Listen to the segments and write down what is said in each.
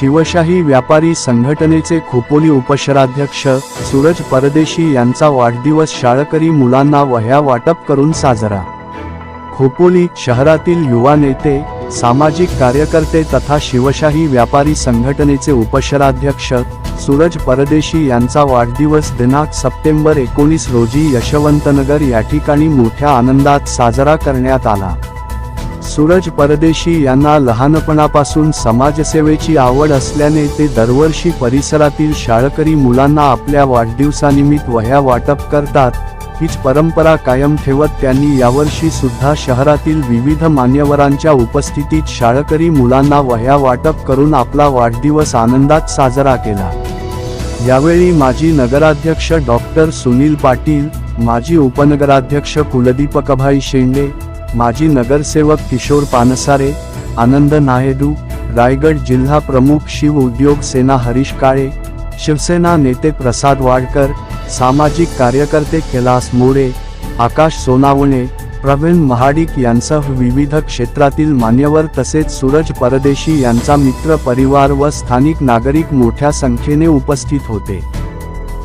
शिवशाही व्यापारी संघटनेचे खोपोली उपशहराध्यक्ष सूरज परदेशी यांचा वाढदिवस शाळकरी मुलांना वह्या वाटप करून साजरा। खोपोली शहरातील युवा नेते, सामाजिक कार्यकर्ते तथा शिवशाही व्यापारी संघटनेचे उपशहराध्यक्ष सूरज परदेशी यांचा वाढदिवस दिनांक सप्टेंबर 19 रोजी यशवंतनगर या ठिकाणी मोठ्या आनंदात साजरा करण्यात आला। सूरज परदेशी यांना लहानपणापासून समाजसेवेची आवड असल्याने ते दरवर्षी परिसरातील शाळकरी मुलांना आपल्या वाढदिवसानिमित्त वह्या वाटप करतात। हीच परंपरा कायम ठेवत त्यांनी यावर्षी सुद्धा शहरातील विविध मान्यवरांच्या उपस्थितीत शाळकरी मुलांना वह्या वाटप करून आपला वाढदिवस आनंदात साजरा केला। यावेळी माजी नगराध्यक्ष डॉक्टर सुनील पाटील, माजी उपनगराध्यक्ष कुलदीपकभाई शेंडे, माजी नगरसेवक किशोर पानसारे, आनंद नायडू, रायगड जिल्हा प्रमुख शिव उद्योग सेना हरीश काळे, शिवसेना नेते प्रसाद वाडकर, सामाजिक कार्यकर्ते कैलास मोरे, आकाश सोनावणे, प्रवीण महाडिक यांसह विविध क्षेत्रातील मान्यवर तसेच सूरज परदेशी यांचा मित्र परिवार व स्थानिक नागरिक मोठ्या संख्येने उपस्थित होते।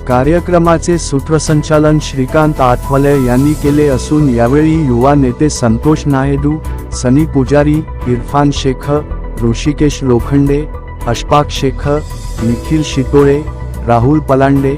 कार्यक्रमाचे सूत्रसंचालन श्रीकांत आठवले यांनी केले असून यावेळी युवा नेते संतोष नायडू, सनी पुजारी, इरफान शेख, ऋषिकेश लोखंडे, अशफाक शेख, निखिल शितोळे, राहुल पलांडे,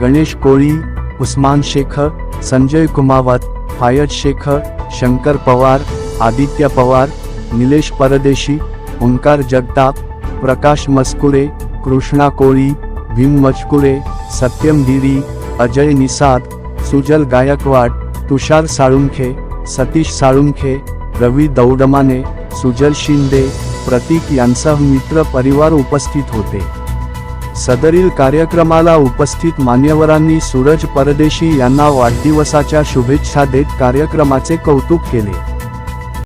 गणेश कोळी, उस्मान शेख, संजय कुमावत, फायद शेख, शंकर पवार, आदित्य पवार, निलेश परदेशी, ओंकार जगताप, प्रकाश मस्कुरे, कृष्णा कोळी, भीम मजकुरे, सत्यम गिरी, अजय निसाद, सुजल गायकवाड, तुषार साळुंखे, सतीश साळुंखे, रवी दौडमाने, सुजल शिंदे, प्रतीक यांसह मित्र परिवार उपस्थित होते। सदरील कार्यक्रमाला उपस्थित मान्यवरांनी सूरज परदेशी यांना वाढदिवसाच्या शुभेच्छा देत कार्यक्रमाचे कौतुक केले।